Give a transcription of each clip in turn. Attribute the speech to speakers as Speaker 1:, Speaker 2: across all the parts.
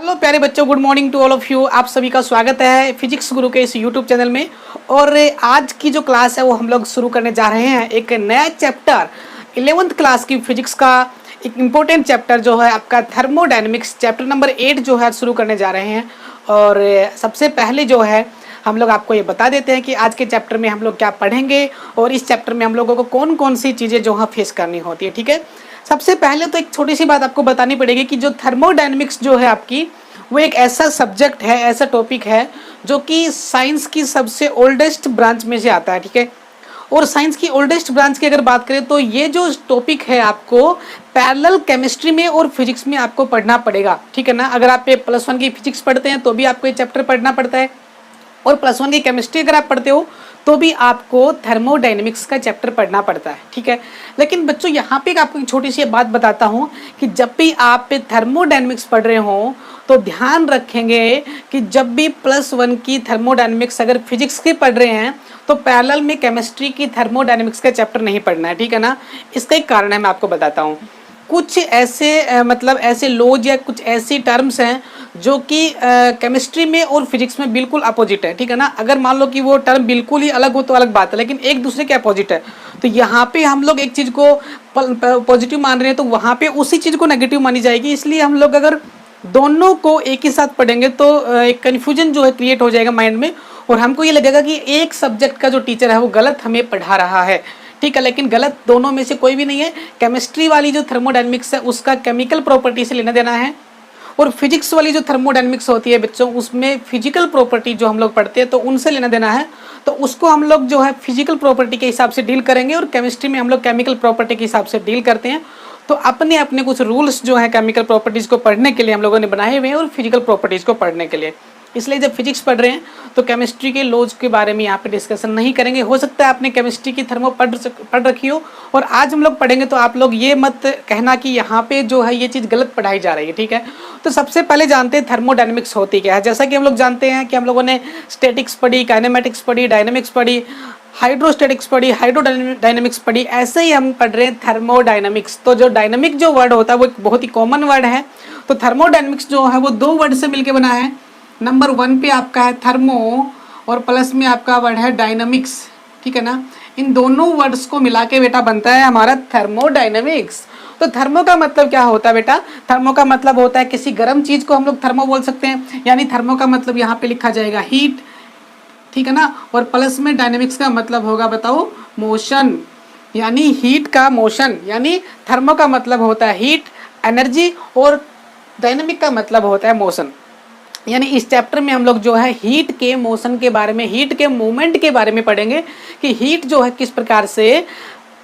Speaker 1: Hello प्यारे बच्चों, good morning to all of you. आप सभी का स्वागत है फिजिक्स गुरु के इस यूट्यूब चैनल में। और आज की जो क्लास है वो हम लोग शुरू करने जा रहे हैं एक नया चैप्टर 11th क्लास की फिजिक्स का एक इम्पोर्टेंट चैप्टर जो है आपका थर्मोडायनेमिक्स, चैप्टर नंबर 8 जो है शुरू करने जा रहे हैं। और सबसे पहले जो है हम लोग आपको ये बता देते हैं कि आज के चैप्टर में हम लोग क्या पढ़ेंगे और इस चैप्टर में हम लोगों को कौन कौन सी चीज़ें जो है फेस करनी होती है। ठीक है, सबसे पहले तो एक छोटी सी बात आपको बतानी पड़ेगी कि जो थर्मोडायनेमिक्स जो है आपकी, वो एक ऐसा सब्जेक्ट है, ऐसा टॉपिक है जो कि साइंस की सबसे ओल्डेस्ट ब्रांच में से आता है। ठीक है, और साइंस की ओल्डेस्ट ब्रांच की अगर बात करें तो ये जो टॉपिक है आपको पैरेलल केमिस्ट्री में और फिजिक्स में आपको पढ़ना पड़ेगा। ठीक है ना, अगर आप +1 की फिजिक्स पढ़ते हैं तो भी आपको ये चैप्टर पढ़ना पड़ता है, और +1 की केमिस्ट्री अगर आप पढ़ते हो तो भी आपको थर्मोडायनेमिक्स का चैप्टर पढ़ना पड़ता है। ठीक है, लेकिन बच्चों यहाँ पे आपको एक छोटी सी बात बताता हूँ कि जब भी आप थर्मोडायनेमिक्स पढ़ रहे हो तो ध्यान रखेंगे कि जब भी +1 की थर्मोडायनेमिक्स अगर फिजिक्स की पढ़ रहे हैं तो पैरेलल में केमिस्ट्री की थर्मोडायनेमिक्स का चैप्टर नहीं पढ़ना है। ठीक है ना, इसका एक कारण है, मैं आपको बताता हूँ। कुछ ऐसे मतलब ऐसे लॉज या कुछ ऐसी टर्म्स हैं जो कि केमिस्ट्री में और फिजिक्स में बिल्कुल अपोजिट है। ठीक है ना, अगर मान लो कि वो टर्म बिल्कुल ही अलग हो तो अलग बात है, लेकिन एक दूसरे के अपोजिट है। तो यहाँ पे हम लोग एक चीज़ को पॉजिटिव मान रहे हैं तो वहाँ पे उसी चीज़ को नेगेटिव मानी जाएगी। इसलिए हम लोग अगर दोनों को एक ही साथ पढ़ेंगे तो एक कन्फ्यूजन जो है क्रिएट हो जाएगा माइंड में, और हमको ये लगेगा कि एक सब्जेक्ट का जो टीचर है वो गलत हमें पढ़ा रहा है। ठीक है, लेकिन गलत दोनों में से कोई भी नहीं है। केमिस्ट्री वाली जो थर्मोडायनेमिक्स है उसका केमिकल प्रॉपर्टी से लेना देना है, और फिजिक्स वाली जो थर्मोडायनेमिक्स होती है बच्चों उसमें फिजिकल प्रॉपर्टी जो हम लोग पढ़ते हैं तो उनसे लेना देना है। तो उसको हम लोग जो है फिजिकल प्रॉपर्टी के हिसाब से डील करेंगे, और केमिस्ट्री में हम लोग केमिकल प्रॉपर्टी के हिसाब से डील करते हैं। तो अपने अपने कुछ रूल्स जो है केमिकल प्रॉपर्टीज़ को पढ़ने के लिए हम लोगों ने बनाए हुए हैं, और फिजिकल प्रॉपर्टीज़ को पढ़ने के लिए। इसलिए जब फिजिक्स पढ़ रहे हैं तो केमिस्ट्री के लॉज के बारे में यहाँ पे डिस्कशन नहीं करेंगे। हो सकता है आपने केमिस्ट्री की थर्मो पढ़ रखी हो, और आज हम लोग पढ़ेंगे तो आप लोग ये मत कहना कि यहाँ पे जो है ये चीज़ गलत पढ़ाई जा रही है। ठीक है, तो सबसे पहले जानते हैं थर्मोडायनेमिक्स होती क्या है। जैसा कि हम लोग जानते हैं कि हम लोगों ने स्टैटिक्स पढ़ी, काइनेमेटिक्स पढ़ी, डायनेमिक्स पढ़ी, हाइड्रोस्टैटिक्स पढ़ी, हाइड्रोडायनेमिक्स पढ़ी, ऐसे ही हम पढ़ रहे हैं थर्मोडायनेमिक्स। तो जो डायनेमिक जो वर्ड होता है वो एक बहुत ही कॉमन वर्ड है। तो थर्मोडायनेमिक्स जो है वो 2 वर्ड से मिलकर बना है। नंबर 1 पे आपका है थर्मो, और प्लस में आपका वर्ड है डायनामिक्स। ठीक है ना, इन दोनों वर्ड्स को मिला के बेटा बनता है हमारा थर्मोडायनेमिक्स। तो थर्मो का मतलब क्या होता है बेटा? थर्मो का मतलब होता है किसी गर्म चीज को हम लोग थर्मो बोल सकते हैं, यानी थर्मो का मतलब यहाँ पे लिखा जाएगा हीट। ठीक है ना, और प्लस में डायनेमिक्स का मतलब होगा बताओ मोशन, यानी हीट का मोशन। यानी थर्मो का मतलब होता है हीट, एनर्जी, और डायनेमिक का मतलब होता है मोशन। यानी इस चैप्टर में हम लोग जो है हीट के मोशन के बारे में, हीट के मूवमेंट के बारे में पढ़ेंगे कि हीट जो है किस प्रकार से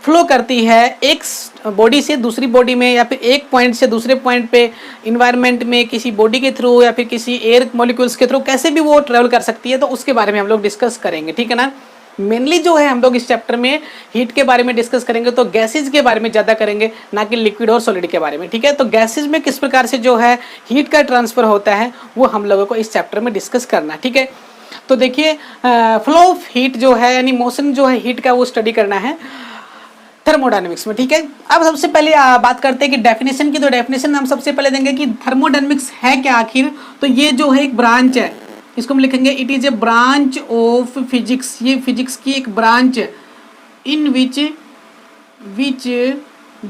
Speaker 1: फ्लो करती है एक बॉडी से दूसरी बॉडी में, या फिर एक पॉइंट से दूसरे पॉइंट पे इन्वायरमेंट में किसी बॉडी के थ्रू या फिर किसी एयर मॉलिक्यूल्स के थ्रू कैसे भी वो ट्रेवल कर सकती है। तो उसके बारे में हम लोग डिस्कस करेंगे। ठीक है ना, मेनली जो है हम लोग इस चैप्टर में हीट के बारे में डिस्कस करेंगे, तो गैसेज के बारे में ज़्यादा करेंगे, ना कि लिक्विड और सॉलिड के बारे में। ठीक है, तो गैसेज में किस प्रकार से जो है हीट का ट्रांसफर होता है वो हम लोगों को इस चैप्टर में डिस्कस करना है। ठीक है, तो देखिए फ्लो ऑफ हीट जो है यानी मोशन जो है हीट का वो स्टडी करना है थर्मोडायनेमिक्स में। ठीक है, अब सबसे पहले बात करते हैं कि डेफिनेशन की। तो डेफिनेशन हम सबसे पहले देंगे कि थर्मोडायनेमिक्स है क्या आखिर। तो ये जो है एक ब्रांच है, इसको हम लिखेंगे it is a branch of physics. ये फिजिक्स की एक ब्रांच है in which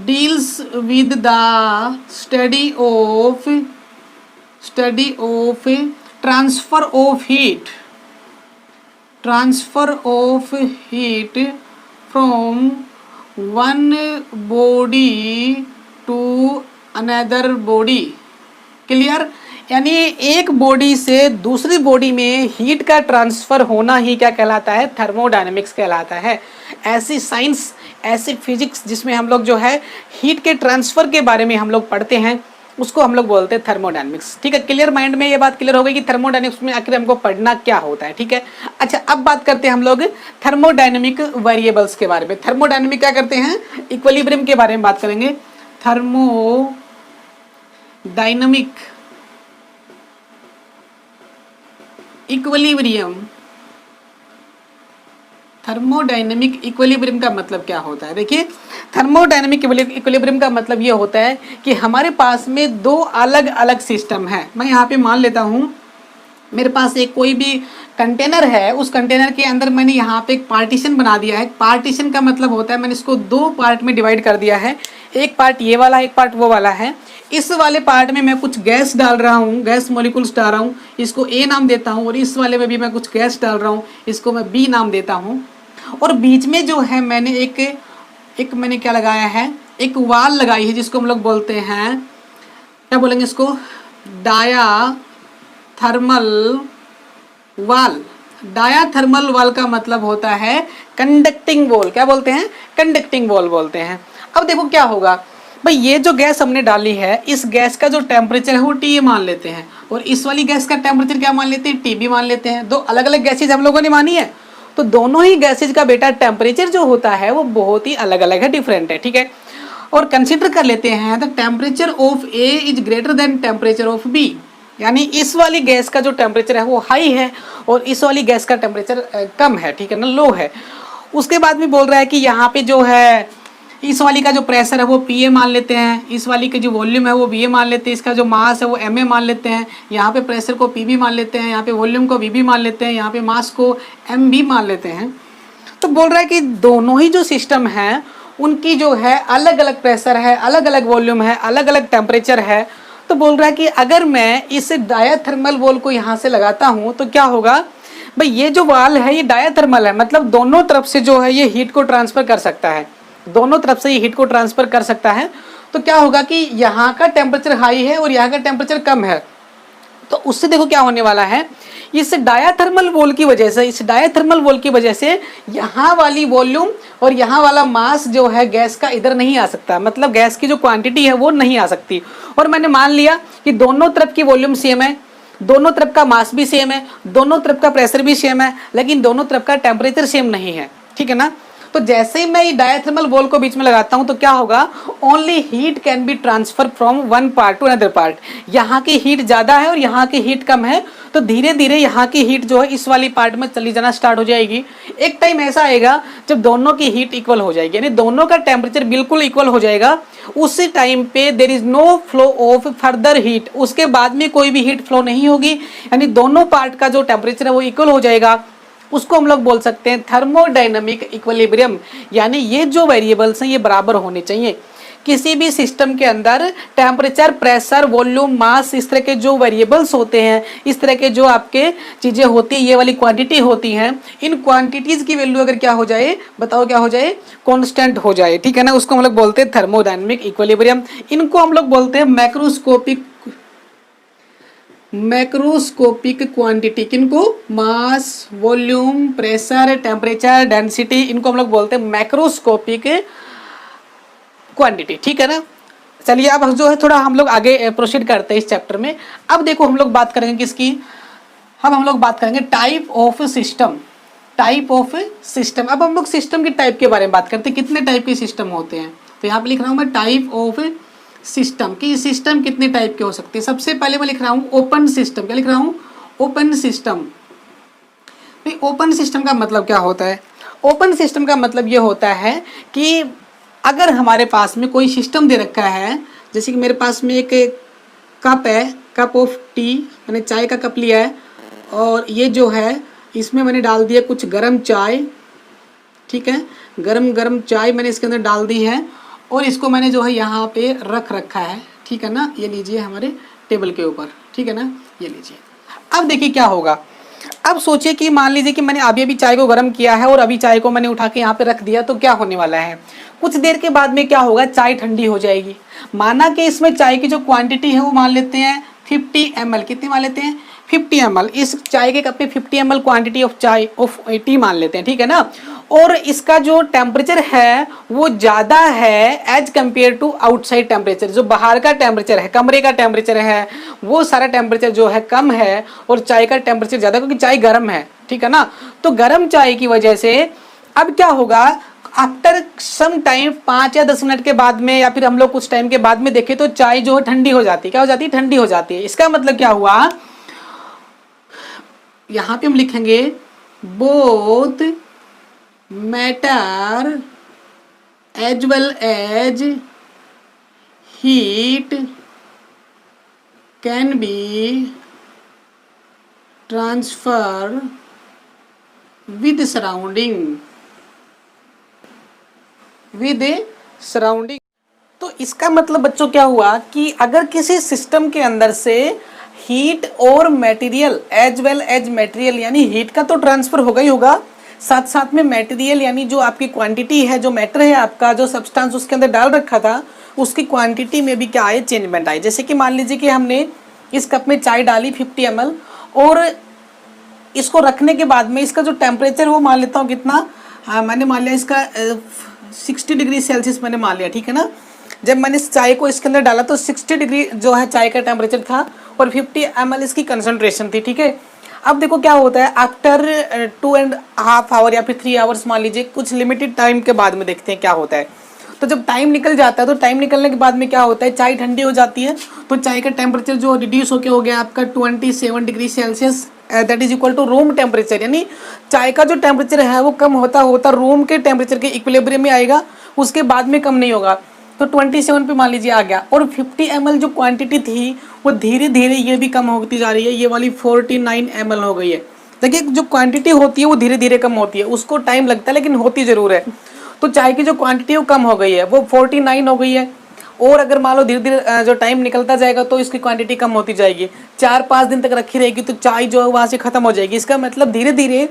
Speaker 1: deals with the study of transfer of heat from one body to another body. Clear? यानी एक बॉडी से दूसरी बॉडी में हीट का ट्रांसफर होना ही क्या कहलाता है? थर्मोडायनेमिक्स कहलाता है। ऐसी साइंस, ऐसी फिजिक्स जिसमें हम लोग जो है हीट के ट्रांसफर के बारे में हम लोग पढ़ते हैं उसको हम लोग बोलते हैं थर्मोडायनेमिक्स। ठीक है, क्लियर? माइंड में ये बात क्लियर हो गई कि थर्मोडायनेमिक्स में आखिर हमको पढ़ना क्या होता है। ठीक है, अच्छा अब बात करते हैं हम लोग थर्मोडायनेमिक वेरिएबल्स के बारे में। थर्मोडायनेमिक क्या करते हैं? इक्विलिब्रियम के बारे में बात करेंगे। थर्मोडायनेमिक इक्विलिब्रियम, थर्मोडायनेमिक इक्विलिब्रियम का मतलब क्या होता है? देखिए, थर्मोडायनेमिक इक्विलिब्रियम का मतलब ये होता है कि हमारे पास में दो अलग अलग सिस्टम है। मैं यहाँ पे मान लेता हूँ मेरे पास एक कोई भी कंटेनर है, उस कंटेनर के अंदर मैंने यहाँ पे एक पार्टीशन बना दिया है। पार्टीशन का मतलब होता है मैंने इसको दो पार्ट में डिवाइड कर दिया है, एक पार्ट ये वाला, एक पार्ट वो वाला है। इस वाले पार्ट में मैं कुछ गैस डाल रहा हूँ, गैस मॉलिक्यूल्स डाल रहा हूँ, इसको ए नाम देता हूँ, और इस वाले में भी मैं कुछ गैस डाल रहा हूँ, इसको मैं बी नाम देता हूँ। और बीच में जो है मैंने एक मैंने क्या लगाया है, एक वाल लगाई है, जिसको हम लोग बोलते हैं, क्या बोलेंगे इसको, डाया थर्मल वाल। डायाथर्मल वाल का मतलब होता है कंडक्टिंग वॉल। क्या बोलते हैं? कंडक्टिंग वॉल बोलते हैं। अब देखो क्या होगा भाई, ये जो गैस हमने डाली है, इस गैस का जो टेम्परेचर है वो टी मान लेते हैं, और इस वाली गैस का टेम्परेचर क्या मान लेते हैं, टी बी मान लेते हैं। दो अलग अलग गैसेज हम लोगों ने मानी है, तो दोनों ही गैसेज का बेटा टेम्परेचर जो होता है वो बहुत ही अलग अलग है, डिफरेंट है, ठीक है। और कंसिडर कर लेते हैं the temperature of A is greater than temperature of B, यानी इस वाली गैस का जो टेम्परेचर है वो हाई है और इस वाली गैस का टेम्परेचर कम है, ठीक है ना, लो है। उसके बाद में बोल रहा है कि यहाँ पे जो है इस वाली का जो प्रेशर है वो पी ए मान लेते हैं, इस वाली की जो वॉल्यूम है वो बी ए मान लेते हैं, इसका जो मास है वो एम ए मान लेते हैं, यहाँ पे प्रेशर को पी बी मान लेते हैं, यहाँ पे वॉल्यूम को बी बी मान लेते हैं, यहाँ पे मास को एम बी मान लेते हैं। तो बोल रहा है कि दोनों ही जो सिस्टम हैं उनकी जो है अलग अलग प्रेशर है, अलग अलग वॉल्यूम है, अलग अलग टेम्परेचर है। तो बोल रहा है कि अगर मैं इस डायाथर्मल वॉल को यहाँ से लगाता हूँ तो क्या होगा भाई, ये जो वाल है ये डायाथर्मल है, मतलब दोनों तरफ से जो है ये हीट को ट्रांसफर कर सकता है, दोनों तरफ से ये हीट को ट्रांसफर कर सकता है। तो क्या होगा कि यहाँ का टेम्परेचर हाई है और यहाँ का टेम्परेचर कम है, तो उससे देखो क्या होने वाला है, इस डायाथर्मल वॉल की वजह से, इस डायाथर्मल वॉल की वजह से यहाँ वाली वॉल्यूम और यहाँ वाला मास जो है गैस का इधर नहीं आ सकता, मतलब गैस की जो क्वांटिटी है वो नहीं आ सकती। और मैंने मान लिया कि दोनों तरफ की वॉल्यूम सेम है, दोनों तरफ का मास भी सेम है, दोनों तरफ का प्रेशर भी सेम है, लेकिन दोनों तरफ का टेम्परेचर सेम नहीं है, ठीक है ना। तो जैसे ही मैं ये डायाथर्मल वॉल को बीच में लगाता हूं तो क्या होगा, only heat can be transfer from one part two another part. यहाँ की हीट ज़्यादा है और यहाँ की हीट कम है, तो धीरे धीरे यहाँ की हीट जो है इस वाली पार्ट में चली जाना स्टार्ट हो जाएगी। एक टाइम ऐसा आएगा जब दोनों की हीट इक्वल हो जाएगी, यानी दोनों का टेम्परेचर बिल्कुल इक्वल हो जाएगा। उसी टाइम पे there is no flow of further heat, उसके बाद में कोई भी हीट फ्लो नहीं होगी, यानी दोनों पार्ट का जो टेम्परेचर है वो इक्वल हो जाएगा। उसको हम लोग बोल सकते हैं थर्मोडायनेमिक इक्विलिब्रियम, यानी ये जो वेरिएबल्स हैं ये बराबर होने चाहिए। किसी भी सिस्टम के अंदर टेम्परेचर, प्रेशर, वॉल्यूम, मास, इस तरह के जो वेरिएबल्स होते हैं, इस तरह के जो आपके चीज़ें होती हैं, ये वाली क्वांटिटी होती हैं, इन क्वांटिटीज़ की वैल्यू अगर क्या हो जाए, बताओ क्या हो जाए, कांस्टेंट हो जाए, ठीक है ना, उसको हम लोग बोलते हैं थर्मोडायनेमिक इक्विलिब्रियम। इनको हम लोग बोलते हैं मैक्रोस्कोपिक क्वांटिटी। किनको? मास, वॉल्यूम, प्रेशर, टेम्परेचर, डेंसिटी, इनको हम लोग बोलते हैं मैक्रोस्कोपिक क्वांटिटी, ठीक है ना। चलिए अब जो है थोड़ा हम लोग आगे प्रोसीड करते हैं इस चैप्टर में। अब देखो हम लोग बात करेंगे किसकी, हम लोग बात करेंगे type of system. Type of system, अब हम लोग सिस्टम के टाइप के बारे में बात करते हैं, कितने टाइप के सिस्टम होते हैं। तो यहाँ पे लिख रहा हूँ मैं टाइप ऑफ सिस्टम, कि सिस्टम कितने टाइप के हो सकते हैं। सबसे पहले मैं लिख रहा हूँ ओपन सिस्टम। क्या लिख रहा हूँ? Open system. ओपन सिस्टम का मतलब क्या होता है? ओपन सिस्टम का मतलब ये होता है कि अगर हमारे पास में कोई सिस्टम दे रखा है, जैसे कि मेरे पास में एक कप है, कप ऑफ टी, मैंने चाय का कप लिया है, और ये जो है इसमें मैंने डाल दिया कुछ गर्म चाय, ठीक है, गरम गरम चाय मैंने इसके अंदर डाल दी है, और इसको मैंने जो है यहाँ पे रख रखा है, ठीक है ना, ये लीजिए हमारे टेबल के ऊपर, ठीक है ना, ये लीजिए। अब देखिए क्या होगा, अब सोचिए कि मान लीजिए कि मैंने अभी चाय को गर्म किया है और अभी चाय को मैंने उठा के यहाँ पे रख दिया, तो क्या होने वाला है, कुछ देर के बाद में क्या होगा, चाय ठंडी हो जाएगी। माना कि इसमें चाय की जो क्वांटिटी है वो मान लेते हैं 50 ml, कितनी मान लेते हैं, 50 ml। इस चाय के कप में 50 ml क्वांटिटी ऑफ चाय ऑफ टी मान लेते हैं, ठीक है ना। और इसका जो टेम्परेचर है वो ज़्यादा है as compared to outside temperature, जो बाहर का टेम्परेचर है, कमरे का टेम्परेचर है, वो सारा टेम्परेचर जो है कम है और चाय का टेम्परेचर ज़्यादा, क्योंकि चाय गर्म है, ठीक है ना। तो गर्म चाय की वजह से अब क्या होगा, आफ्टर सम टाइम 5 या 10 मिनट के बाद में, या फिर हम लोग कुछ टाइम के बाद में देखें तो चाय जो है ठंडी हो जाती है। क्या हो जाती है? ठंडी हो जाती है। इसका मतलब क्या हुआ, यहाँ पे हम लिखेंगे both matter as well as heat can be transfer with surrounding तो इसका मतलब बच्चों क्या हुआ कि अगर किसी सिस्टम के अंदर से हीट और material as well as material, यानी हीट का तो ट्रांसफर होगा ही होगा, साथ साथ में मटेरियल यानी जो आपकी क्वांटिटी है, जो मैटर है आपका, जो सब्सटेंस उसके अंदर डाल रखा था, उसकी क्वांटिटी में भी क्या आए, चेंजमेंट आए। जैसे कि मान लीजिए कि हमने इस कप में चाय डाली 50 ml और इसको रखने के बाद में इसका जो टेम्परेचर वो मान लेता हूँ कितना, हाँ मैंने मान लिया इसका 60 डिग्री सेल्सियस मैंने मान लिया, ठीक है ना। जब मैंने इस चाय को इसके अंदर डाला तो 60 डिग्री जो है चाय का टेम्परेचर था और 50 ml इसकी कंसंट्रेशन थी, ठीक है। अब देखो क्या होता है, आफ्टर 2.5 आवर या फिर 3 आवर्स मान लीजिए, कुछ लिमिटेड टाइम के बाद में देखते हैं क्या होता है। तो जब टाइम निकल जाता है तो टाइम निकलने के बाद में क्या होता है, चाय ठंडी हो जाती है तो चाय का टेम्परेचर जो रिड्यूस होकर हो गया आपका 27 degree Celsius, that is equal to room temperature, यानी चाय का जो टेम्परेचर है वो कम होता होता रूम के टेम्परेचर के इक्विलिब्रियम में आएगा, उसके बाद में कम नहीं होगा। तो 27 पे मान लीजिए आ गया और 50 ml जो क्वांटिटी थी वो धीरे धीरे ये भी कम होती जा रही है, ये वाली 49 ml हो गई है। देखिए जो क्वांटिटी होती है वो धीरे धीरे कम होती है, उसको टाइम लगता है लेकिन होती ज़रूर है। तो चाय की जो क्वांटिटी वो कम हो गई है, वो 49 हो गई है। और अगर मान लो धीरे धीरे जो टाइम निकलता जाएगा तो इसकी क्वांटिटी कम होती जाएगी, 4-5 दिन तक रखी रहेगी तो चाय जो है वहाँ से ख़त्म हो जाएगी। इसका मतलब धीरे धीरे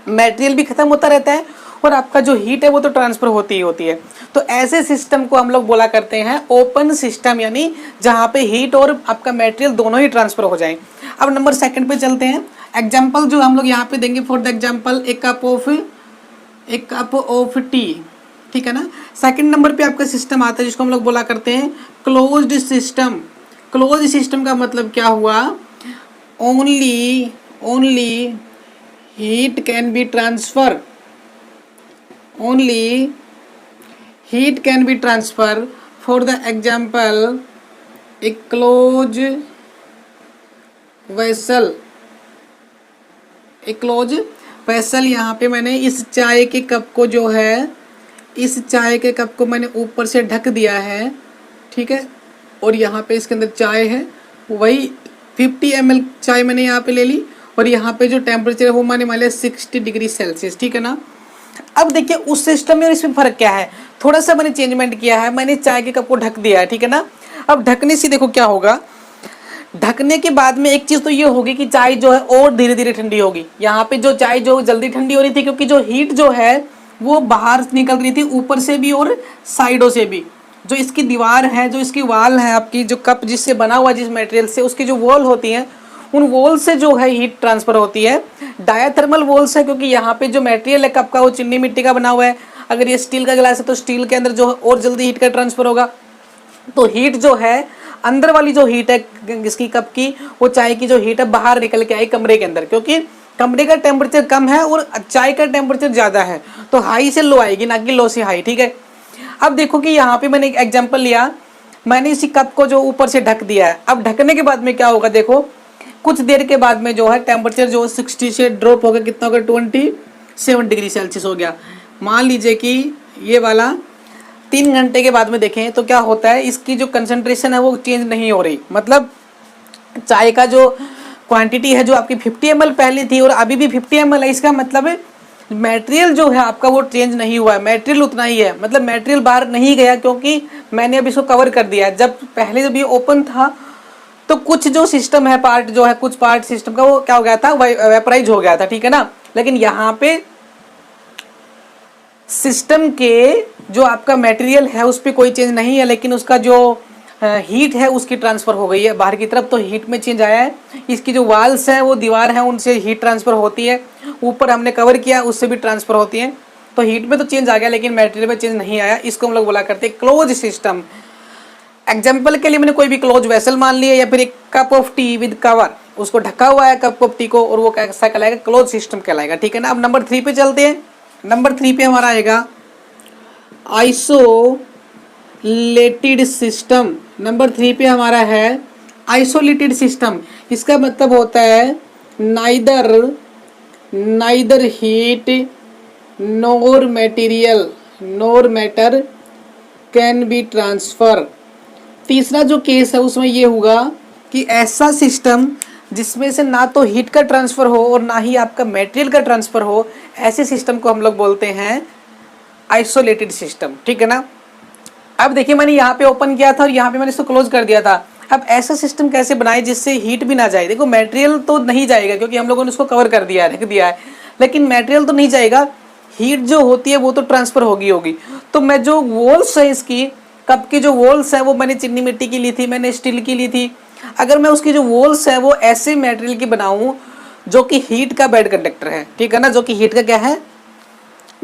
Speaker 1: मटेरियल भी ख़त्म होता रहता है और आपका जो हीट है वो तो ट्रांसफ़र होती ही होती है। तो ऐसे सिस्टम को हम लोग बोला करते हैं ओपन सिस्टम, यानी जहाँ पे हीट और आपका मटेरियल दोनों ही ट्रांसफ़र हो जाएं। अब नंबर 2 पे चलते हैं। एग्जाम्पल जो हम लोग यहाँ पे देंगे, फॉर द एग्जाम्पल एक कप ऑफ टी, ठीक है ना। सेकंड नंबर पे आपका सिस्टम आता है जिसको हम लोग बोला करते हैं क्लोज्ड सिस्टम। क्लोज सिस्टम का मतलब क्या हुआ, only heat can be transfer, only heat can be transfer for the example A close vessel, A close vessel. यहाँ पे मैंने इस चाय के कप को जो है, इस चाय के कप को मैंने ऊपर से ढक दिया है, ठीक है। और यहाँ पे इसके अंदर चाय है, वही 50 ml चाय मैंने यहाँ पे ले ली और यहाँ पे जो टेम्परेचर है वो मैंने मान लिया 60 डिग्री सेल्सियस, ठीक है ना। अब देखिए उस सिस्टम में और इसमें फ़र्क क्या है, थोड़ा सा मैंने चेंजमेंट किया है, मैंने चाय के कप को ढक दिया है, ठीक है ना। अब ढकने से देखो क्या होगा, ढकने के बाद में एक चीज़ तो ये होगी कि चाय जो है और धीरे धीरे ठंडी होगी। यहाँ पे जो चाय जो जल्दी ठंडी हो रही थी क्योंकि जो हीट जो है वो बाहर निकल रही थी, ऊपर से भी और साइडों से भी। जो इसकी दीवार है, जो इसकी वाल है, आपकी जो कप जिससे बना हुआ जिस मटेरियल से, उसकी जो वॉल होती हैं उन वॉल से जो है हीट ट्रांसफ़र होती है। डायाथर्मल वॉल्स है क्योंकि यहाँ पे जो मटेरियल है कप का वो चीनी मिट्टी का बना हुआ है। अगर ये स्टील का गिलास है तो स्टील के अंदर जो है और जल्दी हीट का ट्रांसफ़र होगा। तो हीट जो है अंदर वाली जो हीट है इसकी कप की, वो चाय की जो हीट है बाहर निकल के आई कमरे के अंदर, क्योंकि कमरे का टेम्परेचर कम है और चाय का टेम्परेचर ज़्यादा है, तो हाई से लो आएगी ना कि लो से हाई, ठीक है। अब देखो कि यहाँ पे मैंने एक एग्जांपल लिया, मैंने इसी कप को जो ऊपर से ढक दिया है। अब ढकने के बाद में क्या होगा, देखो कुछ देर के बाद में जो है टेम्परेचर जो 60 से ड्रॉप होगा, कितना होगा 27 डिग्री सेल्सियस हो गया। मान लीजिए कि ये वाला 3 घंटे के बाद में देखें तो क्या होता है, इसकी जो कंसंट्रेशन है वो चेंज नहीं हो रही। मतलब चाय का जो क्वांटिटी है जो आपकी 50 ml पहले थी और अभी भी 50 ml है, इसका मतलब मटेरियल जो है आपका वो चेंज नहीं हुआ है, मटेरियल उतना ही है। मतलब मटेरियल बाहर नहीं गया क्योंकि मैंने अब इसको कवर कर दिया है। जब पहले जब ये ओपन था तो कुछ जो सिस्टम है पार्ट जो है, कुछ पार्ट सिस्टम का वो क्या हो गया था, वेपराइज हो गया था, ठीक है ना। लेकिन यहाँ पे सिस्टम के जो आपका मटेरियल है उस पर कोई चेंज नहीं है, लेकिन उसका जो हीट है उसकी ट्रांसफ़र हो गई है बाहर की तरफ, तो हीट में चेंज आया है। इसकी जो वाल्स हैं वो दीवार है उनसे हीट ट्रांसफ़र होती है, ऊपर हमने कवर किया उससे भी ट्रांसफ़र होती है। तो हीट में तो चेंज आ गया लेकिन मटेरियल में चेंज नहीं आया। इसको हम लोग बोला करते हैं क्लोज सिस्टम। एग्जाम्पल के लिए मैंने कोई भी क्लोज वेसल मान लिया या फिर एक cup of T with cover, उसको ढका हुआ है कप ऑफ टी को, और वो कैसा कहलाएगा, क्लोज सिस्टम कहलाएगा, ठीक है ना। अब नंबर 3 पे चलते हैं। नंबर 3 पे हमारा आएगा आइसोलेटेड सिस्टम। नंबर 3 पे हमारा है आइसोलेटेड सिस्टम। इसका मतलब होता है neither heat NOR matter can be transfer. तीसरा जो केस है उसमें ये होगा कि ऐसा सिस्टम जिसमें से ना तो हीट का ट्रांसफर हो और ना ही आपका मटेरियल का ट्रांसफर हो, ऐसे सिस्टम को हम लोग बोलते हैं आइसोलेटेड सिस्टम। ठीक है ना। अब देखिए मैंने यहाँ पे ओपन किया था और यहाँ पे मैंने इसको क्लोज कर दिया था। अब ऐसा सिस्टम कैसे बनाए जिससे हीट भी ना जाए। देखो मटेरियल तो नहीं जाएगा क्योंकि हम लोगों ने उसको कवर कर दिया है, रख दिया है, लेकिन मटेरियल तो नहीं जाएगा, हीट जो होती है वो तो ट्रांसफर होगी। तो मैं जो वॉल्स है इसकी, कप की जो वॉल्स है वो मैंने चीनी मिट्टी की ली थी, मैंने स्टील की ली थी। अगर मैं उसकी जो वॉल्स है वो ऐसे मटेरियल की बनाऊं जो कि हीट का बैड कंडक्टर है, ठीक है ना, जो कि हीट का क्या है,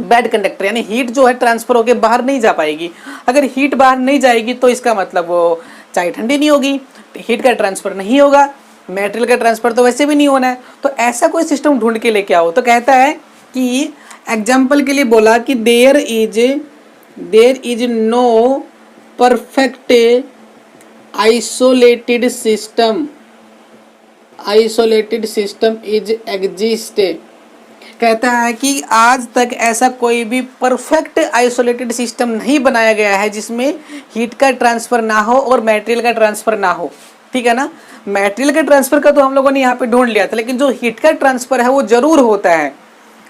Speaker 1: बैड कंडक्टर, यानी हीट जो है ट्रांसफर होके बाहर नहीं जा पाएगी। अगर हीट बाहर नहीं जाएगी तो इसका मतलब वो चाय ठंडी नहीं होगी, हीट का ट्रांसफर नहीं होगा, मटेरियल का ट्रांसफर तो वैसे भी नहीं होना है। तो ऐसा कोई सिस्टम ढूंढ के लेके आओ। तो कहता है कि एग्जाम्पल के लिए बोला कि there is no perfect isolated system is exist. कहता है कि आज तक ऐसा कोई भी परफेक्ट आइसोलेटेड सिस्टम नहीं बनाया गया है जिसमें हीट का ट्रांसफर ना हो और मटेरियल का ट्रांसफर ना हो। ठीक है ना। मटेरियल के ट्रांसफर का तो हम लोगों ने यहाँ पे ढूंढ लिया था, लेकिन जो हीट का ट्रांसफर है वो जरूर होता है।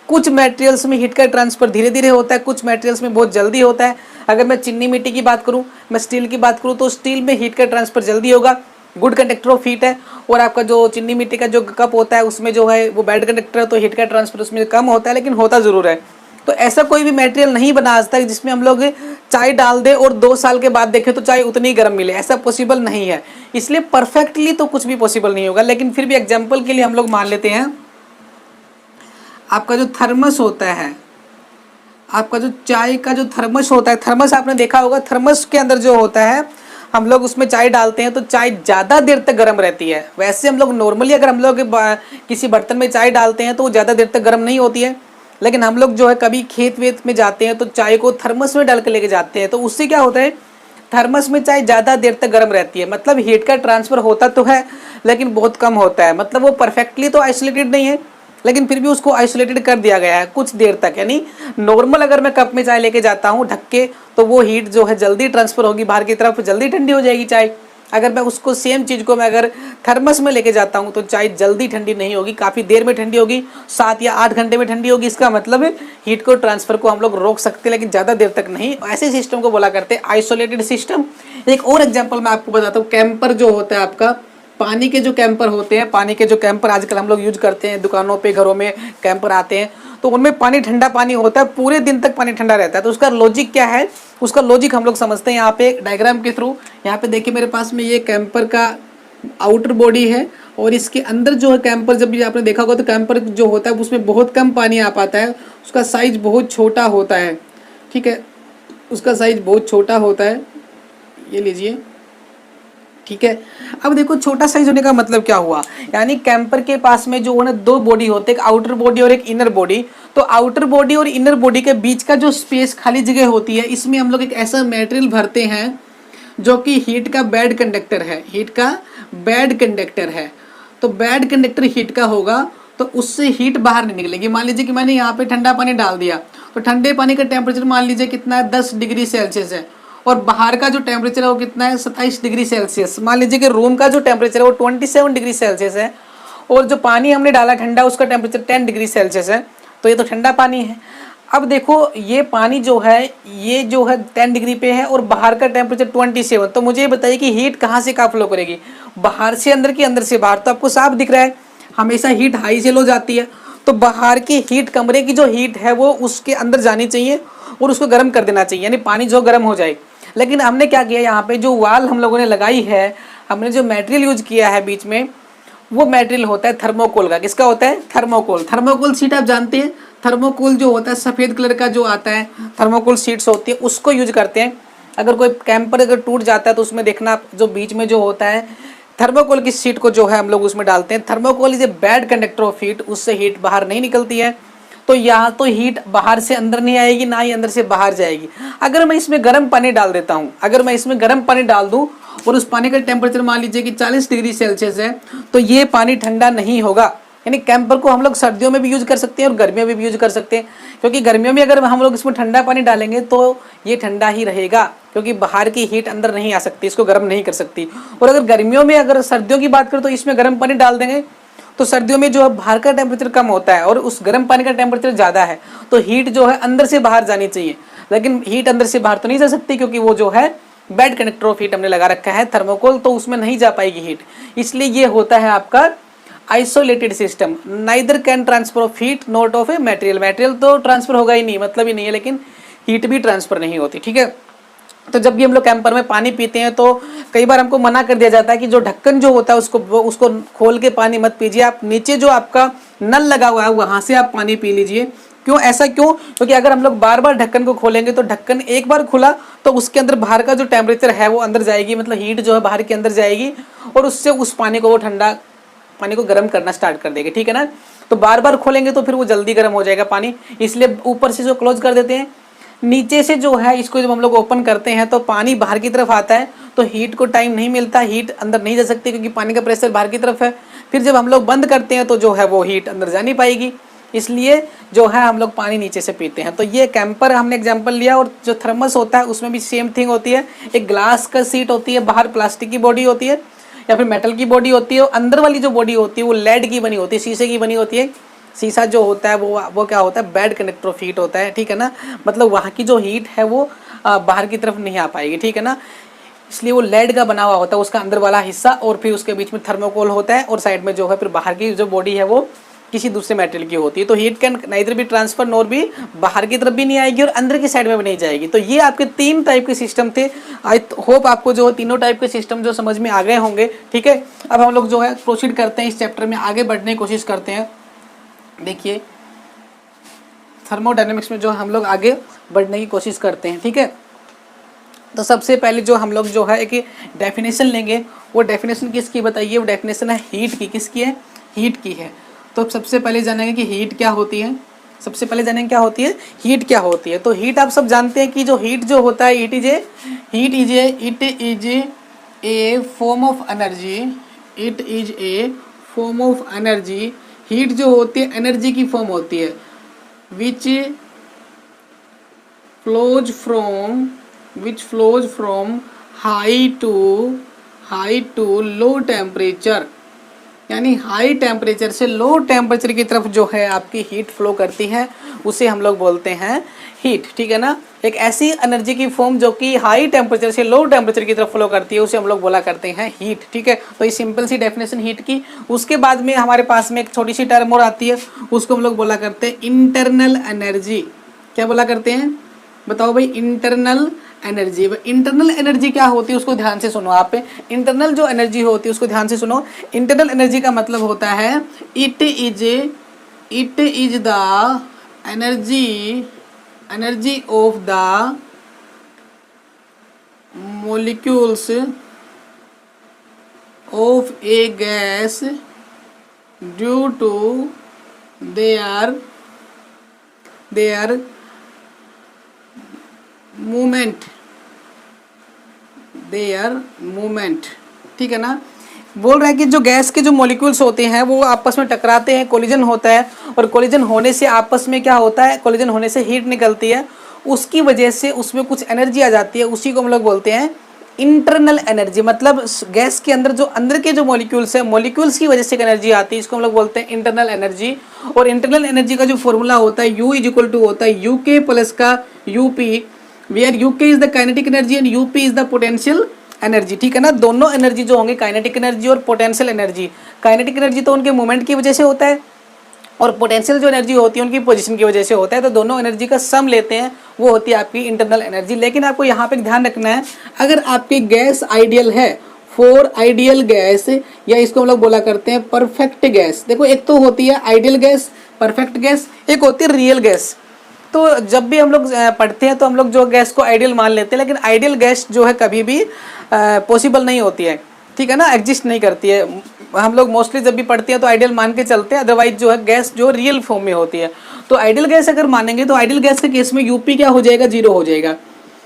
Speaker 1: कुछ मटेरियल्स में हीट का ट्रांसफर धीरे धीरे होता है, कुछ मटेरियल्स में बहुत जल्दी होता है। अगर मैं चीनी मिट्टी की बात करूँ, मैं स्टील की बात करूँ, तो स्टील में हीट का ट्रांसफर जल्दी होगा, गुड कंडक्टर ऑफ हीट है। और आपका जो चीनी मिट्टी का जो कप होता है उसमें जो है वो बैड कंडक्टर है, तो हीट का ट्रांसफर उसमें कम होता है, लेकिन होता ज़रूर है। तो ऐसा कोई भी मटेरियल नहीं बना आज तक जिसमें हम लोग चाय डाल दे और 2 साल के बाद देखें तो चाय उतनी गर्म मिले, ऐसा पॉसिबल नहीं है। इसलिए परफेक्टली तो कुछ भी पॉसिबल नहीं होगा, लेकिन फिर भी एग्जाम्पल के लिए हम लोग मान लेते हैं आपका जो थर्मस होता है, आपका जो चाय का जो थर्मस होता है, थर्मस आपने देखा होगा, थर्मस के अंदर जो होता है हम लोग उसमें चाय डालते हैं तो चाय ज़्यादा देर तक गर्म रहती है। वैसे हम लोग नॉर्मली अगर हम लोग किसी बर्तन में चाय डालते हैं तो वो ज़्यादा देर तक गर्म नहीं होती है, लेकिन हम लोग जो है कभी खेत वेत में जाते हैं तो चाय को थर्मस में डाल के लेके जाते हैं, तो उससे क्या होता है, थर्मस में चाय ज़्यादा देर तक गर्म रहती है। मतलब हीट का ट्रांसफ़र होता तो है लेकिन बहुत कम होता है। मतलब वो परफेक्टली तो आइसोलेटेड नहीं है, लेकिन फिर भी उसको आइसोलेटेड कर दिया गया है कुछ देर तक। यानी नॉर्मल अगर मैं कप में चाय लेके जाता हूँ ढक के, तो वो हीट जो है जल्दी ट्रांसफ़र होगी बाहर की तरफ, जल्दी ठंडी हो जाएगी चाय। अगर मैं उसको सेम चीज़ को मैं अगर थर्मस में लेके जाता हूँ तो चाय जल्दी ठंडी नहीं होगी, काफ़ी देर में ठंडी होगी, 7 या 8 घंटे में ठंडी होगी। इसका मतलब हीट को ट्रांसफ़र को हम लोग रोक सकते हैं, लेकिन ज़्यादा देर तक नहीं। ऐसे सिस्टम को बोला करते हैं आइसोलेटेड सिस्टम। एक और एग्जाम्पल मैं आपको बताता हूँ, कैंपर जो होता है आपका, पानी के जो कैंपर होते हैं, पानी के जो कैंपर आजकल हम लोग यूज करते हैं, दुकानों पे घरों में कैंपर आते हैं, तो उनमें पानी ठंडा पानी होता है, पूरे दिन तक पानी ठंडा रहता है। तो उसका लॉजिक क्या है, उसका लॉजिक हम लोग समझते हैं यहाँ पे डायग्राम के थ्रू। यहाँ पे देखिए मेरे पास में ये कैंपर का आउटर बॉडी है और इसके अंदर जो है कैंपर, जब भी आपने देखा होगा तो कैंपर जो होता है उसमें बहुत कम पानी आ पाता है, उसका साइज बहुत छोटा होता है। ठीक है, उसका साइज बहुत छोटा होता है, ये लीजिए। ठीक है, अब देखो छोटा साइज होने का मतलब क्या हुआ, यानी कैंपर के पास में जो है ना 2 बॉडी होते हैं, एक आउटर बॉडी और एक इनर बॉडी। तो आउटर बॉडी और इनर बॉडी के बीच का जो स्पेस खाली जगह होती है, इसमें हम लोग एक ऐसा मटेरियल भरते हैं जो कि हीट का बैड कंडक्टर है, हीट का बैड कंडक्टर है। तो बैड कंडक्टर हीट का होगा तो उससे हीट बाहर नहीं निकलेगी। मान लीजिए कि मैंने यहाँ पे ठंडा पानी डाल दिया, तो ठंडे पानी का टेम्परेचर मान लीजिए कितना है, 10 डिग्री सेल्सियस है, और बाहर का जो टेम्परेचर है वो कितना है, 27 डिग्री सेल्सियस। मान लीजिए कि रूम का जो टेम्परेचर है वो 27 डिग्री सेल्सियस है, और जो पानी हमने डाला ठंडा उसका टेम्परेचर 10 डिग्री सेल्सियस है, तो ये तो ठंडा पानी है। अब देखो ये पानी जो है ये जो है 10 डिग्री पे है और बाहर का टेम्परेचर 27। तो मुझे ये बताइए कि हीट कहाँ से कहाँ फ्लो करेगी, बाहर से अंदर की, अंदर से बाहर। तो आपको साफ दिख रहा है हमेशा हीट हाई से लो जाती है, तो बाहर की हीट, कमरे की जो हीट है वो उसके अंदर जानी चाहिए और उसको गर्म कर देना चाहिए, यानी पानी जो गर्म हो जाए। लेकिन हमने क्या किया, यहाँ पे जो वाल हम लोगों ने लगाई है, हमने जो मटेरियल यूज किया है बीच में, वो मटेरियल होता है थर्मोकोल का। किसका होता है, थर्मोकोल। थर्मोकोल शीट आप जानते हैं, थर्मोकोल जो होता है सफ़ेद कलर का जो आता है, थर्मोकोल शीट्स होती है, उसको यूज करते हैं। अगर कोई कैंपर अगर टूट जाता है तो उसमें देखना जो बीच में जो होता है थर्मोकोल की शीट को जो है हम लोग उसमें डालते हैं। Thermocol is a bad conductor of heat, उससे हीट बाहर नहीं निकलती है। तो यहाँ तो हीट बाहर से अंदर नहीं आएगी, ना ही अंदर से बाहर जाएगी। अगर मैं इसमें गर्म पानी डाल देता हूँ, अगर मैं इसमें गर्म पानी डाल दूँ और उस पानी का टेम्परेचर मान लीजिए कि 40 डिग्री सेल्सियस है, तो ये पानी ठंडा नहीं होगा, यानी कैंपर को हम लोग सर्दियों में भी यूज कर सकते हैं और गर्मियों में भी यूज कर सकते हैं, क्योंकि गर्मियों में अगर हम लोग इसमें ठंडा पानी डालेंगे तो ये ठंडा ही रहेगा, क्योंकि बाहर की हीट अंदर नहीं आ सकती, इसको गर्म नहीं कर सकती। और अगर गर्मियों में, अगर सर्दियों की बात करें तो इसमें गर्म पानी डाल देंगे तो सर्दियों में जो है बाहर का टेम्परेचर कम होता है और उस गर्म पानी का टेम्परेचर ज़्यादा है, तो हीट जो है अंदर से बाहर जानी चाहिए, लेकिन हीट अंदर से बाहर तो नहीं जा सकती, क्योंकि वो जो है बेड कंडक्टर ऑफ हीट हमने लगा रखा है थर्मोकोल, तो उसमें नहीं जा पाएगी हीट। इसलिए ये होता है आपका isolated system, neither can transfer of heat not of a material. Material तो ट्रांसफर होगा ही नहीं, मतलब ही नहीं है, लेकिन हीट भी ट्रांसफर नहीं होती, ठीक है। तो जब भी हम लोग कैंपर में पानी पीते हैं तो कई बार हमको मना कर दिया जाता है कि जो ढक्कन जो होता है उसको खोल के पानी मत पीजिए, आप नीचे जो आपका नल लगा हुआ है वहां से आप पानी पी लीजिए। क्यों ऐसा क्यों? क्योंकि अगर हम लोग बार बार ढक्कन को खोलेंगे तो ढक्कन एक बार खुला तो उसके अंदर बाहर का जो टेम्परेचर है वो अंदर जाएगी, मतलब हीट जो है बाहर के अंदर जाएगी और उससे उस पानी को, वो ठंडा पानी को गर्म करना स्टार्ट कर देगी, ठीक है ना। तो बार बार खोलेंगे तो फिर वो जल्दी गर्म हो जाएगा पानी, इसलिए ऊपर से जो क्लोज कर देते हैं, नीचे से जो है इसको जब हम लोग ओपन करते हैं तो पानी बाहर की तरफ आता है, तो हीट को टाइम नहीं मिलता, हीट अंदर नहीं जा सकती क्योंकि पानी का प्रेशर बाहर की तरफ है। फिर जब हम लोग बंद करते हैं तो जो है वो हीट अंदर जा नहीं पाएगी, इसलिए जो है हम लोग पानी नीचे से पीते हैं। तो ये कैंपर हमने एग्जांपल लिया, और जो थर्मस होता है उसमें भी सेम थिंग होती है, एक ग्लास का सीट होती है, बाहर प्लास्टिक की बॉडी होती है या फिर मेटल की बॉडी होती है, और अंदर वाली जो बॉडी होती है वो लेड की बनी होती है, शीशे की बनी होती है। शीशा जो होता है वो क्या होता है, बेड कंडक्टर ऑफ हीट होता है, ठीक है ना, मतलब वहाँ की जो हीट है वो बाहर की तरफ नहीं आ पाएगी, ठीक है ना। इसलिए वो लेड का बना हुआ होता है उसका अंदर वाला हिस्सा, और फिर उसके बीच में थर्मोकोल होता है, और साइड में जो है फिर बाहर की जो बॉडी है वो किसी दूसरे मेटेरियल की होती है। तो हीट कैन नाइदर भी ट्रांसफर नॉर भी बाहर की तरफ भी नहीं आएगी और अंदर की साइड में भी नहीं जाएगी। तो ये आपके 3 टाइप के सिस्टम थे। आई होप आपको जो तीनों टाइप के सिस्टम जो समझ में आ गए होंगे, ठीक है। अब हम लोग जो है प्रोसीड करते हैं, इस चैप्टर में आगे बढ़ने की कोशिश करते हैं। देखिए थर्मोडायनेमिक्स में जो हम लोग आगे बढ़ने की कोशिश करते हैं, ठीक है। तो सबसे पहले जो हम लोग जो है एक डेफिनेशन लेंगे, वो डेफिनेशन किसकी बताइए, वो डेफिनेशन है हीट की। किसकी है? हीट की है। तो सबसे पहले जानेंगे कि हीट क्या होती है। सबसे पहले जानेंगे क्या होती है, हीट क्या होती है। तो हीट आप सब जानते हैं कि जो हीट जो होता है, it is a form of energy. It is a form of energy. Heat जो होती है एनर्जी की फॉर्म होती है, which flows from high to low temperature, यानी हाई टेम्परेचर से लो टेम्परेचर की तरफ जो है आपकी हीट फ्लो करती है, उसे हम लोग बोलते हैं हीट, ठीक है ना। एक ऐसी एनर्जी की फॉर्म जो कि हाई टेम्परेचर से लो टेम्परेचर की तरफ फ्लो करती है, उसे हम लोग बोला करते हैं हीट, ठीक है। तो ये सिंपल सी डेफिनेशन हीट की। उसके बाद में हमारे पास में एक छोटी सी टर्म और आती है, उसको हम लोग बोला करते हैं इंटरनल एनर्जी। क्या बोला करते हैं, बताओ भाई? Internal energy. इंटरनल एनर्जी क्या होती है उसको ध्यान से सुनो आप। इंटरनल जो एनर्जी होती है उसको ध्यान से सुनो। इंटरनल एनर्जी का मतलब होता है it is the energy of the molecules of a gas due to their movement, ठीक है ना। बोल रहा है कि जो गैस के जो मॉलिक्यूल्स होते हैं वो आपस में टकराते हैं, कोलिजन होता है, और कोलिजन होने से आपस में क्या होता है, कोलिजन होने से हीट निकलती है, उसकी वजह से उसमें कुछ एनर्जी आ जाती है, उसी को हम लोग बोलते हैं इंटरनल एनर्जी। मतलब गैस के अंदर जो अंदर के जो मॉलिक्यूल्स है, मॉलिक्यूल्स की वजह से एक एनर्जी आती है, इसको हम लोग बोलते हैं इंटरनल एनर्जी। और इंटरनल एनर्जी का जो फॉर्मूला होता है U इज इक्वल टू होता है UK प्लस का UP, where UK is the kinetic energy and UP is the potential energy, ठीक है ना। दोनों एनर्जी जो होंगे, काइनेटिक एनर्जी और पोटेंशियल एनर्जी, काइनेटिक एनर्जी तो उनके मूवमेंट की वजह से होता है, और पोटेंशियल जो एनर्जी होती है उनकी पोजीशन की वजह से होता है। तो दोनों एनर्जी का सम लेते हैं, वो होती है आपकी इंटरनल एनर्जी। लेकिन आपको यहाँ पे ध्यान रखना है, अगर आपकी गैस आइडियल है, फॉर आइडियल गैस, या इसको हम लोग बोला करते हैं परफेक्ट गैस। देखो एक तो होती है आइडियल गैस, परफेक्ट गैस, एक होती है रियल गैस। तो जब भी हम लोग पढ़ते हैं तो हम लोग जो गैस को आइडियल मान लेते हैं, लेकिन आइडियल गैस जो है कभी भी पॉसिबल नहीं होती है, ठीक है ना, एग्जिस्ट नहीं करती है। हम लोग मोस्टली जब भी पढ़ते हैं तो आइडियल मान के चलते हैं, अदरवाइज जो है गैस जो रियल फॉर्म में होती है। तो आइडियल गैस अगर मानेंगे तो आइडियल गैस के केस में यूपी क्या हो जाएगा, 0 हो जाएगा।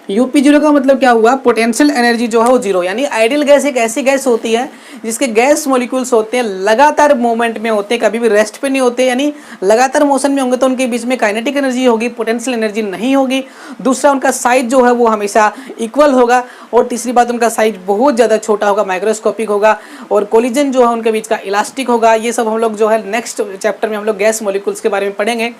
Speaker 1: यूपी जीरो का मतलब क्या हुआ, पोटेंशियल एनर्जी जो है वो जीरो। यानी आइडियल गैस एक ऐसी गैस होती है जिसके गैस मॉलिक्यूल्स होते हैं लगातार मूवमेंट में होते हैं, कभी भी रेस्ट पे नहीं होते, यानी लगातार मोशन में होंगे तो उनके बीच में काइनेटिक एनर्जी होगी, पोटेंशियल एनर्जी नहीं होगी। दूसरा, उनका साइज जो है वो हमेशा इक्वल होगा। और तीसरी बात, उनका साइज बहुत ज़्यादा छोटा होगा, माइक्रोस्कोपिक होगा। और कोलिजन जो है उनके बीच का इलास्टिक होगा। ये सब हम लोग जो है नेक्स्ट चैप्टर में हम लोग गैस मॉलिक्यूल्स के बारे में पढ़ेंगे।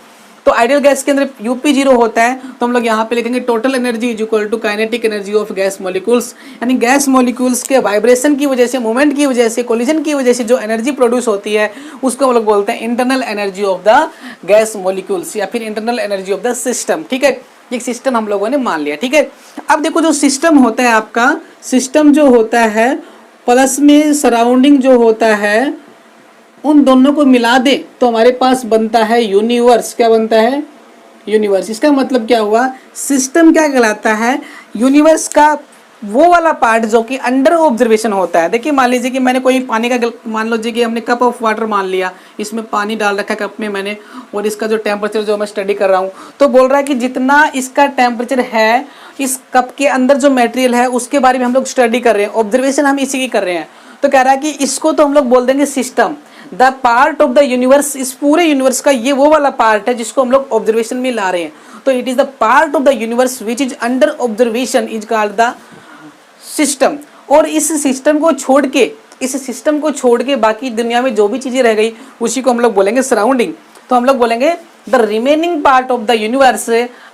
Speaker 1: तो आइडियल गैस के अंदर यूपी जीरो होता है, तो हम लोग यहाँ पे लिखेंगे total energy is equal to kinetic energy of gas molecules. यानी गैस मॉलिक्यूल्स के वाइब्रेशन की वजह से, मूवमेंट की वजह से, कोलिजन की वजह से जो एनर्जी प्रोड्यूस होती है उसको हम लोग बोलते हैं internal energy of the gas molecules या फिर internal energy of the system. ठीक है, एक सिस्टम हम लोगों ने मान लिया। ठीक है, अब देखो जो सिस्टम होता है आपका, सिस्टम जो होता है प्लस में सराउंडिंग जो होता है, उन दोनों को मिला दे तो हमारे पास बनता है यूनिवर्स। क्या बनता है? यूनिवर्स। इसका मतलब क्या हुआ, सिस्टम क्या कहलाता है, यूनिवर्स का वो वाला पार्ट जो कि अंडर ऑब्जर्वेशन होता है। देखिए मान लीजिए कि मैंने कोई पानी का मान लीजिए कि हमने कप ऑफ वाटर मान लिया, इसमें पानी डाल रखा है कप में मैंने, और इसका जो टेम्परेचर जो मैं स्टडी कर रहा हूँ, तो बोल रहा है कि जितना इसका टेम्परेचर है इस कप के अंदर जो मटेरियल है उसके बारे में हम लोग स्टडी कर रहे हैं, ऑब्जर्वेशन हम इसी की कर रहे हैं। तो कह रहा है कि इसको तो हम लोग बोल देंगे system. The part of the universe, इस पूरे यूनिवर्स का ये वो वाला पार्ट है जिसको हम लोग ऑब्जर्वेशन में ला रहे हैं। तो it is the part of the universe which is under observation is called the system. और इस सिस्टम को छोड़ के बाकी दुनिया में जो भी चीजें रह गई उसी को हम लोग बोलेंगे सराउंडिंग। तो हम लोग बोलेंगे the remaining part of the universe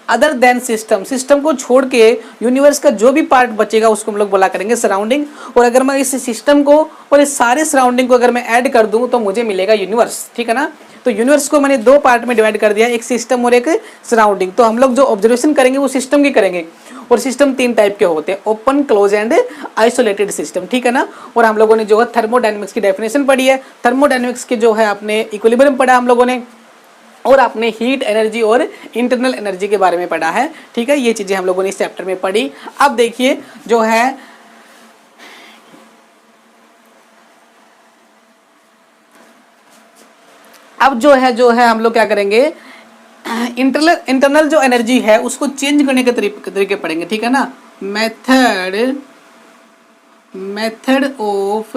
Speaker 1: other than system. System को छोड़ के यूनिवर्स का जो भी पार्ट बचेगा उसको हम लोग बोला करेंगे सराउंडिंग। और अगर मैं इस सिस्टम को और इस सारे सराउंडिंग को अगर मैं ऐड कर दूं तो मुझे मिलेगा यूनिवर्स। ठीक है ना, तो यूनिवर्स को मैंने दो पार्ट में डिवाइड कर दिया, एक सिस्टम और एक सराउंडिंग। तो हम लोग जो ऑब्जर्वेशन करेंगे वो सिस्टम की करेंगे। और सिस्टम तीन टाइप के होते हैं, open, close and isolated system. ठीक है ना, और हम लोगों ने जो है थर्मोडायनेमिक्स की डेफिनेशन पढ़ी है, थर्मोडायनेमिक्स के जो है आपने इक्विलिब्रियम पढ़ा हम लोगों ने, और आपने हीट एनर्जी और इंटरनल एनर्जी के बारे में पढ़ा है। ठीक है, ये चीजें हम लोगों ने इस चैप्टर में पढ़ी। अब देखिए जो है अब जो है हम लोग क्या करेंगे, इंटरनल जो एनर्जी है उसको चेंज करने के तरीके पढ़ेंगे। ठीक है ना, method of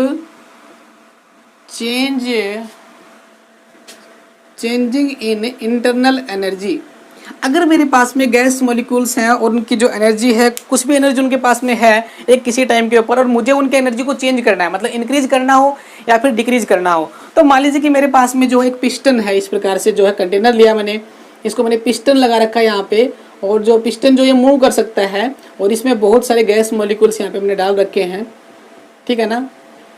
Speaker 1: changing in internal energy. अगर मेरे पास में गैस मॉलिक्यूल्स हैं और उनकी जो एनर्जी है, कुछ भी एनर्जी उनके पास में है एक किसी टाइम के ऊपर, और मुझे उनके एनर्जी को चेंज करना है, मतलब इंक्रीज करना हो या फिर डिक्रीज करना हो। तो मान लीजिए कि मेरे पास में जो एक पिस्टन है, इस प्रकार से जो है कंटेनर लिया मैंने, इसको मैंने पिस्टन लगा रखा है यहाँ पे, और जो पिस्टन जो ये मूव कर सकता है, और इसमें बहुत सारे गैस मॉलिक्यूल्स यहाँ पे हमने डाल रखे हैं। ठीक है ना,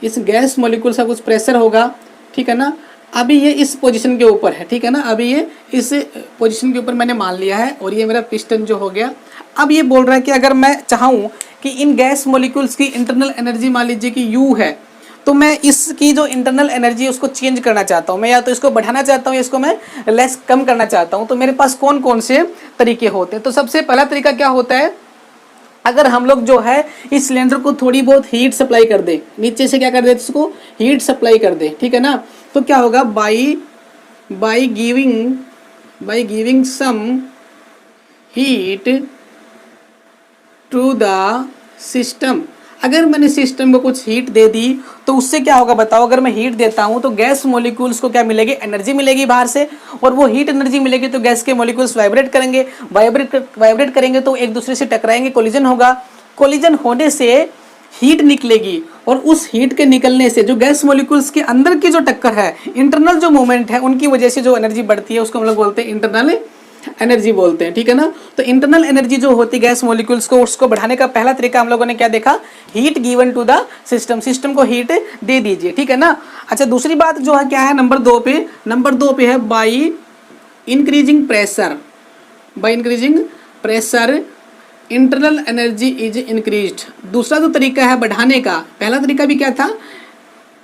Speaker 1: इस गैस मॉलिक्यूल्स का कुछ प्रेशर होगा। ठीक है ना, अभी ये इस पोजीशन के ऊपर है। ठीक है ना, अभी ये इस पोजीशन के ऊपर मैंने मान लिया है, और ये मेरा पिस्टन जो हो गया। अब ये बोल रहा है कि अगर मैं चाहूँ कि इन गैस मॉलिक्यूल्स की इंटरनल एनर्जी मान लीजिए कि U है, तो मैं इसकी जो इंटरनल एनर्जी है उसको चेंज करना चाहता हूँ मैं, या तो इसको बढ़ाना चाहता हूँ या इसको मैं लेस कम करना चाहता हूँ। तो मेरे पास कौन कौन से तरीके होते हैं। तो सबसे पहला तरीका क्या होता है, अगर हम लोग जो है इस सिलेंडर को थोड़ी बहुत हीट सप्लाई कर दे, नीचे से क्या कर दे, इसको हीट सप्लाई कर दे। ठीक है ना, तो क्या होगा, by giving some heat to the system. अगर मैंने सिस्टम को कुछ हीट दे दी तो उससे क्या होगा बताओ, अगर मैं हीट देता हूं तो गैस मॉलिक्यूल्स को क्या मिलेगी, एनर्जी मिलेगी बाहर से, और वो हीट एनर्जी मिलेगी तो गैस के मॉलिक्यूल्स वाइब्रेट करेंगे तो एक दूसरे से टकराएंगे, कोलिजन होगा। कोलिजन होने से हीट निकलेगी, और उस हीट के निकलने से जो गैस मॉलिक्यूल्स के अंदर की जो टक्कर है, इंटरनल जो मूवमेंट है, उनकी वजह से जो एनर्जी बढ़ती है उसको हम लोग बोलते हैं इंटरनल एनर्जी बोलते हैं। ठीक है ना, तो इंटरनल एनर्जी जो होती है गैस मॉलिक्यूल्स को, उसको बढ़ाने का पहला तरीका हम लोगों ने क्या देखा, heat given to the system को हीट दे दीजिए। ठीक है ना, अच्छा दूसरी बात जो है क्या है, नंबर दो पे है by increasing pressure internal energy is increased. दूसरा जो तरीका है बढ़ाने का, पहला तरीका भी क्या था,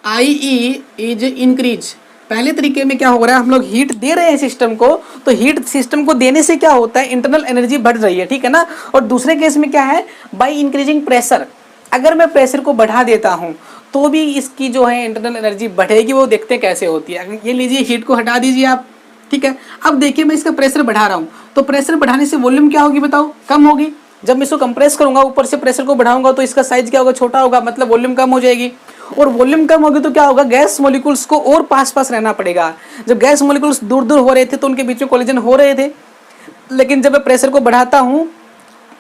Speaker 1: IE इज इंक्रीज। पहले तरीके में क्या हो रहा है, हम लोग हीट दे रहे हैं सिस्टम को, तो हीट सिस्टम को देने से क्या होता है, इंटरनल एनर्जी बढ़ रही है। ठीक है ना, और दूसरे केस में क्या है, बाई इंक्रीजिंग प्रेशर। अगर मैं प्रेशर को बढ़ा देता हूं तो भी इसकी जो है इंटरनल एनर्जी बढ़ेगी, वो देखते हैं कैसे होती है। ये लीजिए हीट को हटा दीजिए आप। ठीक है, अब देखिए मैं इसका प्रेशर बढ़ा रहा हूँ, तो प्रेशर बढ़ाने से वॉल्यूम क्या होगी बताओ, कम होगी। जब मैं इसको कंप्रेस करूंगा, ऊपर से प्रेशर को बढ़ाऊंगा तो इसका साइज क्या होगा, छोटा होगा, मतलब वॉल्यूम कम हो जाएगी। और वॉल्यूम कम होगी तो क्या होगा, गैस मॉलिक्यूल्स को और पास पास रहना पड़ेगा। जब गैस मॉलिक्यूल्स दूर दूर हो रहे थे तो उनके बीच में कोलिजन हो रहे थे, लेकिन जब मैं प्रेशर को बढ़ाता हूँ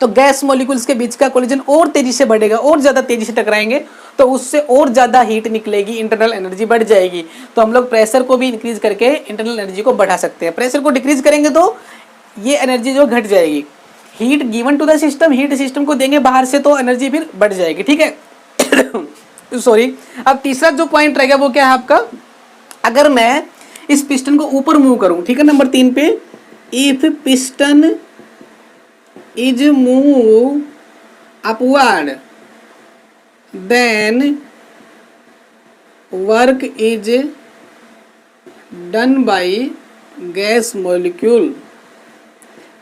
Speaker 1: तो गैस मॉलिक्यूल्स के बीच का कोलिजन और तेजी से बढ़ेगा, और ज़्यादा तेजी से टकराएंगे, तो उससे और ज़्यादा हीट निकलेगी, इंटरनल एनर्जी बढ़ जाएगी। तो हम लोग प्रेशर को भी इंक्रीज करके इंटरनल एनर्जी को बढ़ा सकते हैं। प्रेशर को डिक्रीज करेंगे तो ये एनर्जी जो घट जाएगी। Heat given to the system, heat system को देंगे बाहर से तो एनर्जी फिर बढ़ जाएगी, ठीक है। सॉरी। अब तीसरा जो पॉइंट रहेगा वो क्या है आपका, अगर मैं इस पिस्टन को ऊपर मूव करूं, ठीक है, नंबर 3 पे, if piston is move upward then work is done by gas molecule.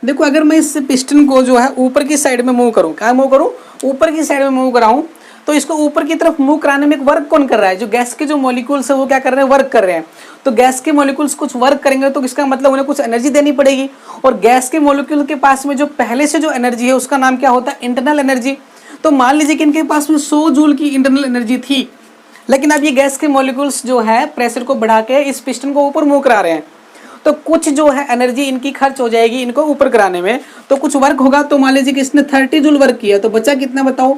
Speaker 1: देखो अगर मैं इस पिस्टन को जो है ऊपर की साइड में मूव करूं, क्या मूव करूं, ऊपर की साइड में मूव कराऊं, तो इसको ऊपर की तरफ मूव कराने में एक वर्क कौन कर रहा है, जो गैस के जो मॉलिक्यूल्स है वो क्या कर रहे हैं, वर्क कर रहे हैं। तो गैस के मॉलिक्यूल्स कुछ वर्क करेंगे तो इसका मतलब उन्हें कुछ एनर्जी देनी पड़ेगी, और गैस के मॉलिक्यूल के पास में जो पहले से जो एनर्जी है उसका नाम क्या होता है, इंटरनल एनर्जी। तो मान लीजिए कि इनके पास में 100 जूल की इंटरनल एनर्जी थी, लेकिन अब ये गैस के मॉलिक्यूल्स जो है प्रेशर को बढ़ा के इस पिस्टन को ऊपर मूव करा रहे हैं, तो कुछ जो है एनर्जी इनकी खर्च हो जाएगी इनको ऊपर कराने में, तो कुछ वर्क होगा। तो मान लीजिए कि इसने 30 जूल वर्क किया, तो बचा कितना बताओ,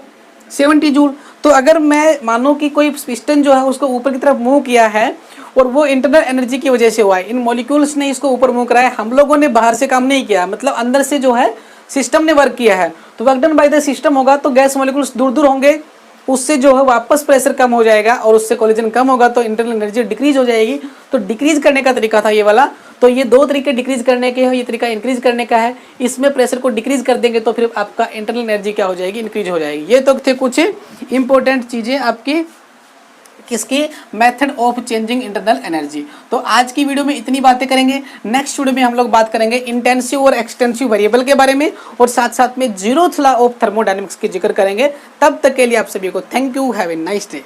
Speaker 1: 70 जूल। तो अगर मैं मानो कि कोई पिस्टन जो है उसको ऊपर की तरफ मूव किया है और वो इंटरनल एनर्जी की वजह से हुआ है, इन मॉलिक्यूल्स ने इसको ऊपर मूव कराया, हम लोगों ने बाहर से काम नहीं किया, मतलब अंदर से जो है सिस्टम ने वर्क किया है, तो work done by the system होगा। तो गैस मॉलिक्यूल्स दूर दूर होंगे, उससे जो है वापस प्रेशर कम हो जाएगा और उससे कोलिजन कम होगा, तो इंटरनल एनर्जी डिक्रीज हो जाएगी। तो डिक्रीज करने का तरीका था ये वाला। तो ये 2 तरीके डिक्रीज करने के हैं, ये तरीका इंक्रीज करने का है। इसमें प्रेशर को डिक्रीज कर देंगे तो फिर आपका इंटरनल एनर्जी क्या हो जाएगी, इंक्रीज हो जाएगी। ये तो थे कुछ इंपॉर्टेंट चीजें आपकी किसकी, method of changing internal energy. तो आज की वीडियो में इतनी बातें करेंगे। नेक्स्ट वीडियो में हम लोग बात करेंगे इंटेंसिव और एक्सटेंसिव वेरिएबल के बारे में, और साथ साथ में जीरोथ लॉ ऑफ थर्मोडायनेमिक्स की जिक्र करेंगे। तब तक के लिए आप सभी को thank you, have a nice day.